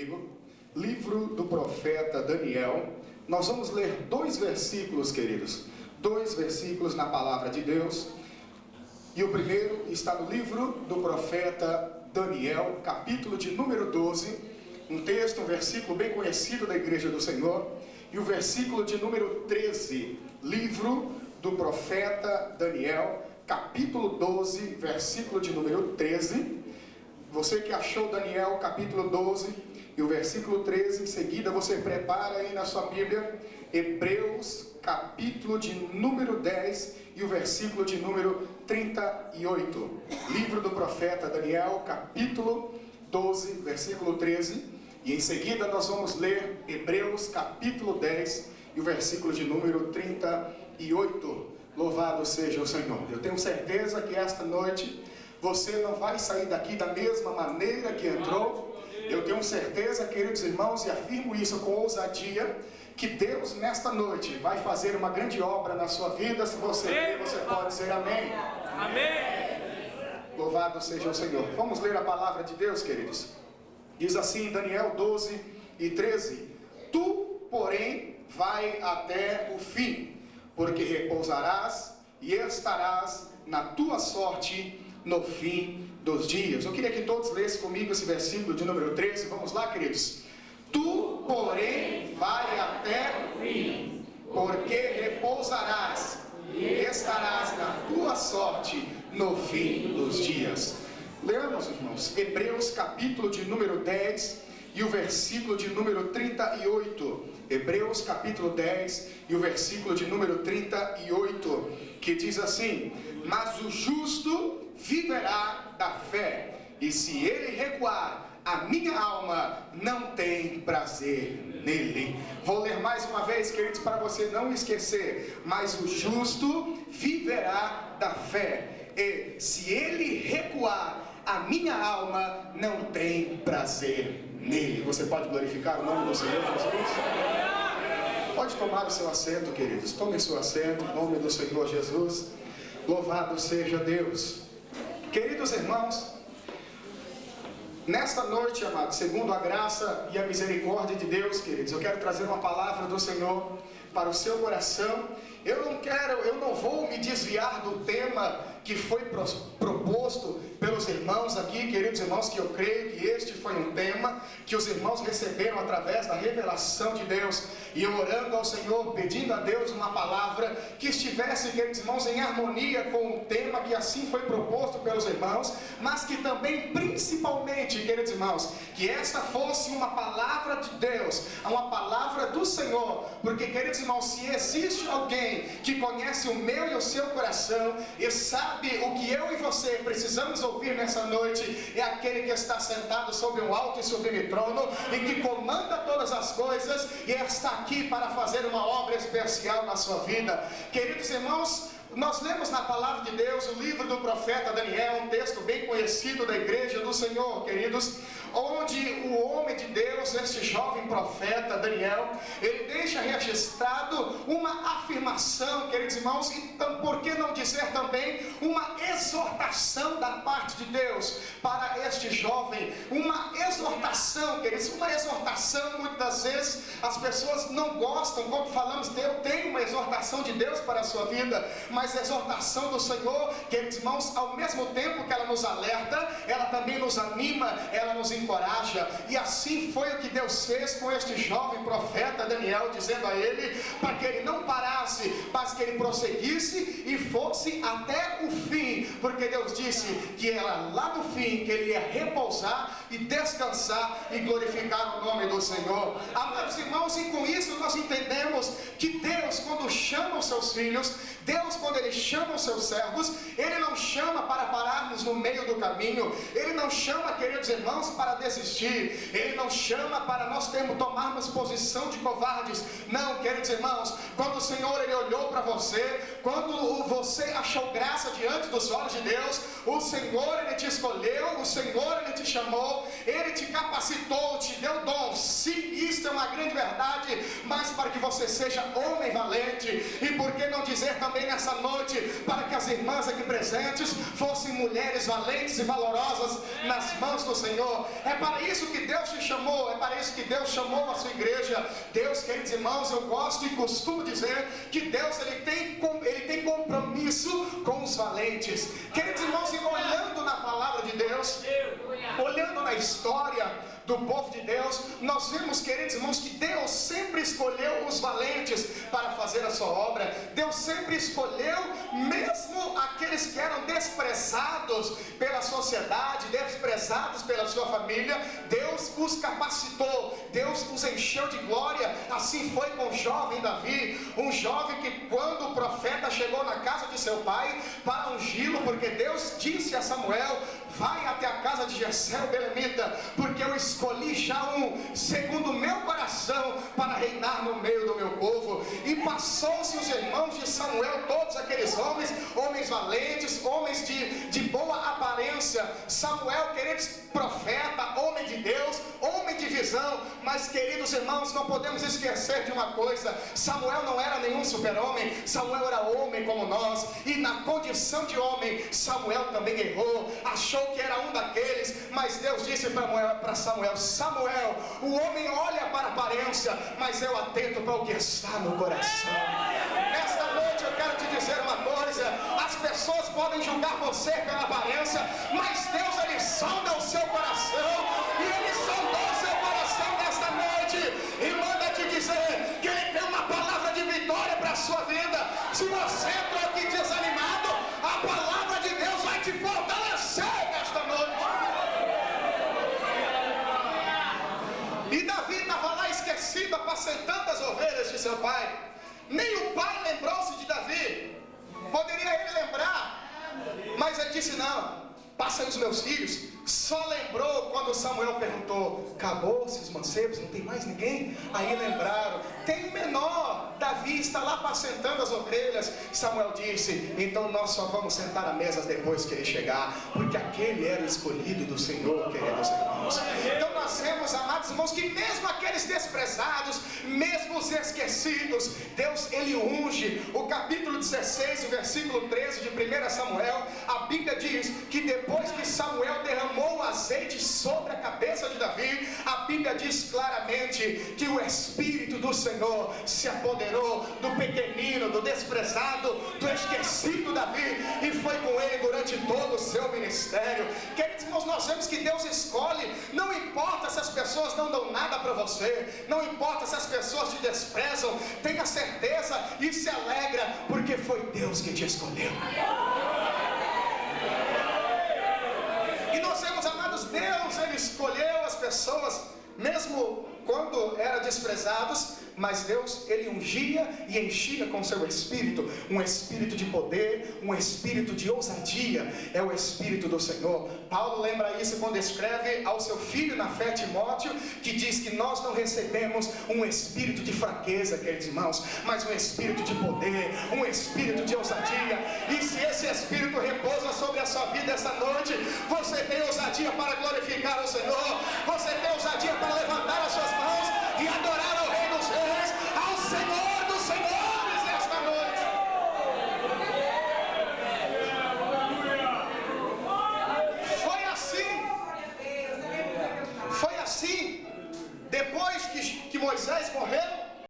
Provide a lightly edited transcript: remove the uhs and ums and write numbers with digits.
comigo, livro do profeta Daniel. Nós vamos ler 2 versículos, queridos, 2 versículos na palavra de Deus. E o primeiro está no livro do profeta Daniel, capítulo de número 12, um texto, um versículo bem conhecido da igreja do Senhor. E o versículo de número 13, livro do profeta Daniel, capítulo 12, versículo de número 13. Você que achou Daniel capítulo 12 e o versículo 13, em seguida você prepara aí na sua Bíblia Hebreus capítulo de número 10 e o versículo de número 38. Livro do profeta Daniel, capítulo 12, versículo 13. E em seguida nós vamos ler Hebreus capítulo 10 e o versículo de número 38. Louvado seja o Senhor. Eu tenho certeza que esta noite você não vai sair daqui da mesma maneira que entrou. Eu tenho certeza, queridos irmãos, e afirmo isso com ousadia, que Deus nesta noite vai fazer uma grande obra na sua vida. Se você crê, você pode dizer amém. Amém. Louvado seja o Senhor. Vamos ler a palavra de Deus, queridos. Diz assim, Daniel 12 e 13: Tu, porém, vai até o fim, porque repousarás e estarás na tua sorte no fim dos dias. Eu queria que todos lessem comigo esse versículo de número 13. Vamos lá, queridos. Tu, porém, vai até o fim, porque repousarás e estarás na tua sorte no fim dos dias. Leamos, irmãos, Hebreus capítulo de número 10 e o versículo de número 38. Hebreus capítulo 10 e o versículo de número 38, que diz assim: Mas o justo viverá da fé, e se ele recuar, a minha alma não tem prazer nele. Vou ler mais uma vez, queridos, para você não esquecer. Mas o justo viverá da fé, e se ele recuar, a minha alma não tem prazer nele. Você pode glorificar o nome do Senhor Jesus? Pode tomar o seu assento, queridos. Tome o seu assento, em nome do Senhor Jesus. Louvado seja Deus. Queridos irmãos, nesta noite, amados, segundo a graça e a misericórdia de Deus, queridos, eu quero trazer uma palavra do Senhor para o seu coração. Eu não vou me desviar do tema que foi proposto pelos irmãos aqui, queridos irmãos, que eu creio que este foi um tema que os irmãos receberam através da revelação de Deus, e orando ao Senhor, pedindo a Deus uma palavra que estivesse, queridos irmãos, em harmonia com o tema que assim foi proposto pelos irmãos, mas que também, principalmente, queridos irmãos, que esta fosse uma palavra de Deus, uma palavra do Senhor, porque, queridos irmãos, se existe alguém que conhece o meu e o seu coração e sabe o que eu e você precisamos ouvir nessa noite, é aquele que está sentado sobre um alto e sublime trono e que comanda todas as coisas e está aqui para fazer uma obra especial na sua vida. Queridos irmãos, nós lemos na palavra de Deus o livro do profeta Daniel, um texto bem conhecido da igreja do Senhor, queridos, onde o homem de Deus, este jovem profeta Daniel, ele deixa registrado uma afirmação, queridos irmãos, então por que não dizer também uma exortação da parte de Deus para este jovem, uma exortação, queridos, uma exortação. Muitas das vezes as pessoas não gostam quando falamos de eu tenho uma exortação de Deus para a sua vida, mas a exortação do Senhor, queridos irmãos, ao mesmo tempo que ela nos alerta, ela também nos anima, ela nos encoraja. E assim foi o que Deus fez com este jovem profeta Daniel, dizendo a ele para que ele não parasse, mas que ele prosseguisse e fosse até o fim, porque Deus disse que era lá no fim que ele ia repousar e descansar e glorificar o nome do Senhor. Amados irmãos, e com isso nós entendemos que Deus, quando chama os seus filhos, Deus, quando Ele chama os seus servos, Ele não chama para pararmos no meio do caminho, Ele não chama, queridos irmãos, para desistir, Ele não chama para nós tomarmos posição de covardes. Não, queridos irmãos, quando o Senhor Ele olhou para você, quando você achou graça diante dos olhos de Deus, o Senhor Ele te escolheu, o Senhor Ele te chamou, Ele te capacitou, te deu dons. Sim, isto é uma grande verdade, mas para que você seja homem valente. E por que não dizer também nessa noite, para que as irmãs aqui presentes fossem mulheres valentes e valorosas nas mãos do Senhor? É para isso que Deus te chamou chamou, é para isso que Deus chamou a sua igreja. Deus, queridos irmãos, eu gosto e costumo dizer que Deus ele tem compromisso com os valentes. Queridos irmãos, e olhando na palavra de Deus, olhando na história do povo de Deus, nós vemos, queridos irmãos, que Deus sempre escolheu os valentes para fazer a sua obra. Deus sempre escolheu mesmo aqueles que eram desprezados pela sociedade, desprezados pela sua família. Deus os capacitou, Deus os encheu de glória. Assim foi com o jovem Davi, um jovem que quando o profeta chegou na casa de seu pai para ungí-lo, porque Deus disse a Samuel: vai até a casa de Jessé o belemita, porque eu escolhi já um segundo o meu coração para reinar no meio do meu povo. E passou-se os irmãos de Samuel, todos aqueles homens valentes, homens de boa aparência. Samuel, queridos, profeta, homem de Deus, homem de visão. Mas, queridos irmãos, não podemos esquecer de uma coisa: Samuel não era nenhum super-homem. Samuel era homem como nós, e na condição de homem, Samuel também errou, achou que era um daqueles. Mas Deus disse para Samuel: Samuel, o homem olha para a aparência, mas eu atento para o que está no coração. Nesta noite eu quero te dizer uma coisa: as pessoas podem julgar você pela aparência, mas Deus, ele sonda o seu coração, e ele sondou o seu coração nesta noite, e manda te dizer que ele tem uma palavra de vitória para a sua vida. Se você entrou aqui desanimado, a palavra de Deus vai te fortalecer nesta noite. E Davi estava lá esquecido, apacentando as ovelhas de seu pai. Nem o pai lembrou-se de Davi. Poderia ele lembrar, mas ele disse: não, passa aí os meus filhos. Só lembrou quando Samuel perguntou: acabou-se os mancebos, não tem mais ninguém? Aí lembraram: tem um menor, Davi está lá apacentando as ovelhas. Samuel disse: então nós só vamos sentar à mesa depois que ele chegar, porque aquele era o escolhido do Senhor, queridos irmãos. Então nós vemos, amados irmãos, que mesmo aqueles desprezados, mesmo os esquecidos, Deus ele unge. O capítulo 16, o versículo 13 de 1 Samuel, a Bíblia diz que depois que Samuel derramou o azeite sobre a cabeça de Davi, a Bíblia diz claramente que o Espírito do Senhor se apoderou do pequenino, do desprezado, do esquecido Davi, e foi com ele durante todo o seu ministério. Queridos irmãos, nós vemos que Deus escolhe. Não importa se as pessoas não dão nada para você, não importa se as pessoas te desprezam, tenha certeza e se alegra, porque foi Deus que te escolheu. Deus, ele escolheu as pessoas, mesmo quando eram desprezados, mas Deus, ele ungia e enchia com seu Espírito, um Espírito de poder, um Espírito de ousadia, é o Espírito do Senhor. Paulo lembra isso quando escreve ao seu filho na fé, Timóteo, que diz que nós não recebemos um espírito de fraqueza, queridos irmãos, mas um espírito de poder, um espírito de ousadia. E se esse Espírito repousa sobre a sua vida esta noite, você tem ousadia para glorificar o Senhor, você tem ousadia para levantar as suas mãos e adorar